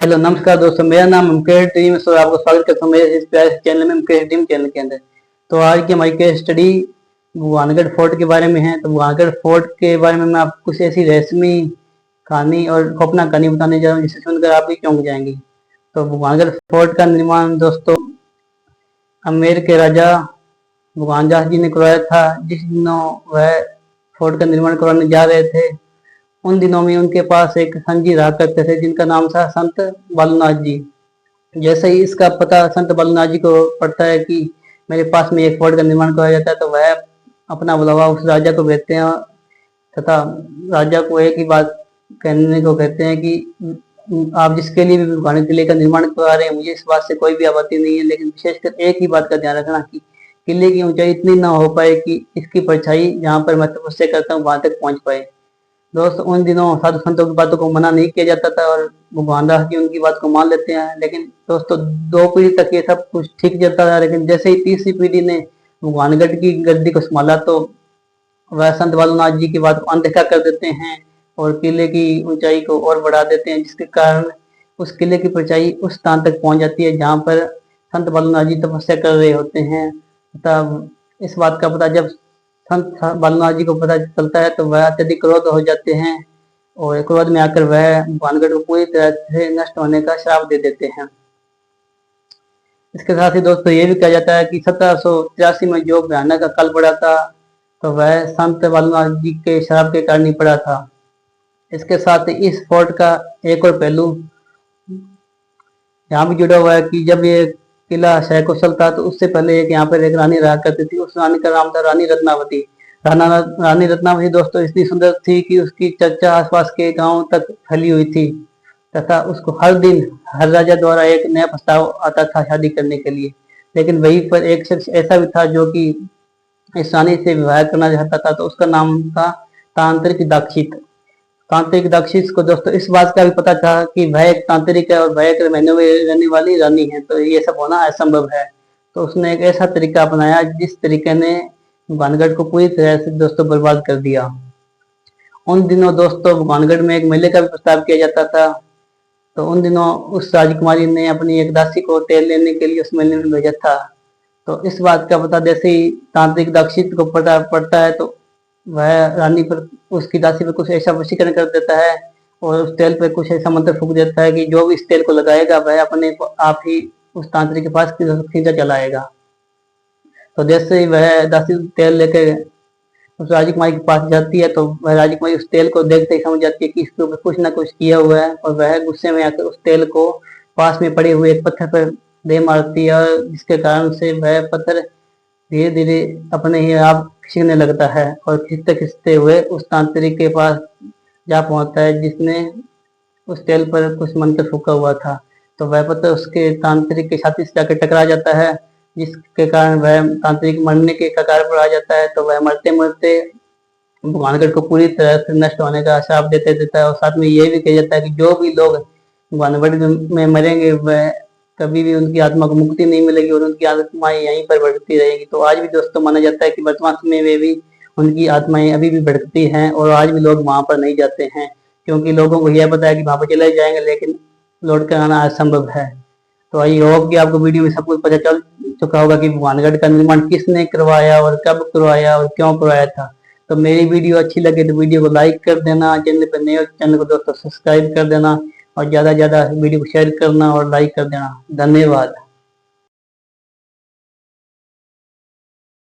Hello नमस्कार दोस्तों, मेरा नाम मुकेश टीम सर, आपको स्वागत करता हूँ मेरे इस प्यारे चैनल में, मुकेश टीम चैनल के अंदर। तो आज की हमारी केस स्टडी भगवानगढ़ फोर्ट के बारे में है। तो भगवानगढ़ फोर्ट के बारे में मैं आपको कुछ ऐसी रहस्यमयी कहानी और खौफनाक कहानी बताने जा रहा हूँ जिसे सुनकर आप भी चौंक जाएंगे। तो भगवानगढ़ फोर्ट का निर्माण दोस्तों अमेर के राजा भगवान दास जी ने करवाया था। जिस दिनों वह फोर्ट का निर्माण करवाने जा रहे थे, उन दिनों में उनके पास एक संत जी रहा करते थे जिनका नाम था संत बालूनाथ जी। जैसे ही इसका पता संत बालूनाथ जी को पड़ता है कि मेरे पास में एक फोर्ट का निर्माण कराया जाता है, तो वह अपना बुलावा उस राजा को भेजते हैं तथा राजा को एक ही बात कहने को कहते हैं कि आप जिसके लिए भी भगवान किले का निर्माण करवा रहे हैं, मुझे इस बात से कोई भी आपत्ति नहीं है, लेकिन विशेषकर एक ही बात का ध्यान रखना कि किले की ऊंचाई इतनी ना हो पाए कि इसकी परछाई जहाँ पर मैं तपस्या करता हूँ वहां तक पहुंच पाए। दोस्त उन दिनों साधु संतों की बातों को मना नहीं किया जाता था और भगवान दास जी उनकी बात को मान लेते हैं। लेकिन दोस्तों 2 पीढ़ी तक ये सब कुछ ठीक चलता था, लेकिन जैसे ही तीसरी पीढ़ी ने भगवानगढ़ की गद्दी को संभाला तो वह संत बालूनाथ जी की बात को अनदेखा कर देते हैं और किले की ऊंचाई को और बढ़ा देते हैं, जिसके कारण उस किले की ऊंचाई उस स्थान तक पहुंच जाती है जहाँ पर संत बालूनाथ जी तपस्या कर रहे होते हैं। तब इस बात का पता जब संत बालूनाथ जी को पता चलता है तो वह अत्यधिक क्रोध हो जाते हैं और क्रोध में आकर वह भगवानगढ़ को पूरी तरह से नष्ट होने का श्राप दे देते हैं। इसके साथ ही दोस्तों ये भी कहा जाता है कि 1783 में जो भयानक अकाल पड़ा था तो वह संत बालूनाथ जी के श्राप के कारण ही पड़ा था। इसके साथ ही इस फोर्ट का एक और पहलू यहाँ भी जुड़ा हुआ है कि जब ये किला सहकुशल था तो उससे पहले यहाँ पर एक रानी रहा करती थी। उस रानी का नाम था रानी रत्नावती। रानी रत्नावती दोस्तों इतनी सुंदर थी कि उसकी चर्चा आसपास के गांव तक फैली हुई थी तथा उसको हर दिन हर राजा द्वारा एक नया प्रस्ताव आता था शादी करने के लिए। लेकिन वहीं पर एक शख्स ऐसा भी था जो कि इस रानी से विवाह करना चाहता था, तो उसका नाम था तांत्रिक दीक्षित। तांत्रिक दीक्षित को दोस्तों इस बात का भी पता था कि वह एक तांत्रिक है और वह एक महीने में रहने वाली रानी है, तो ये सब होना असंभव है। तो उसने एक ऐसा तरीका अपनाया जिस तरीके ने भगवानगढ़ को पूरी तरह से दोस्तों बर्बाद कर दिया। उन दिनों दोस्तों भगवानगढ़ में एक मेले का भी प्रस्ताव किया जाता था। तो उन दिनों उस राजकुमारी ने अपनी एक दासी को तेल लेने के लिए उस मेले में भेजा था। तो इस बात का पता जैसे ही तांत्रिक दीक्षित को पता पड़ता है तो वह रानी पर उसकी दासी पर कुछ ऐसा वशीकरण कर देता है और उस तेल पर कुछ ऐसा मंत्र फूंक देता है कि जो भी इस तेल को लगाएगा वह अपने आप ही उस तांत्रिक के पास खींचा चलाएगा। तो जैसे ही वह दासी तेल लेकर उस राजकुमारी के पास जाती है तो वह राजकुमारी उस तेल को देखते ही समझ जाती है कि इसके ऊपर कुछ ना कुछ किया हुआ है और वह गुस्से में आकर उस तेल को पास में पड़े हुए एक पत्थर पर दे मारती है, जिसके कारण से वह पत्थर धीरे धीरे अपने ही आप खिसकने लगता है और खिसते खिसते हुए उस तांत्रिक के पास जा पहुंचता है जिसने उस तेल पर कुछ मंत्र फूका हुआ था। तो वह पत्थर उसके तांत्रिक के छाती से जाकर टकरा जाता है, जिसके कारण वह तांत्रिक मरने के कगार पर आ जाता है। तो वह मरते मरते भगवानगढ़ को पूरी तरह से नष्ट होने का श्राप देते देता है और साथ में ये भी कहा जाता है कि जो भी लोग भगवानगढ़ में मरेंगे वह कभी भी उनकी आत्मा को मुक्ति नहीं मिलेगी और उनकी आत्माएं यहीं पर भटकती रहेगी। तो आज भी दोस्तों माना जाता है कि वर्तमान समय में भी उनकी आत्माएं अभी भी भटकती हैं और आज भी लोग वहां पर नहीं जाते हैं, क्योंकि लोगों को यह पता है कि वहां पर चले जाएंगे लेकिन लौट कर आना असंभव है। तो आई होप कि आपको वीडियो में सब कुछ पता चल चुका होगा कि भगवानगढ़ का निर्माण किसने करवाया और कब करवाया और क्यों करवाया था। तो मेरी वीडियो अच्छी लगे तो वीडियो को लाइक कर देना, चैनल पर नए चैनल को दोस्तों सब्सक्राइब कर देना और ज़्यादा से ज़्यादा वीडियो को शेयर करना और लाइक कर देना। धन्यवाद।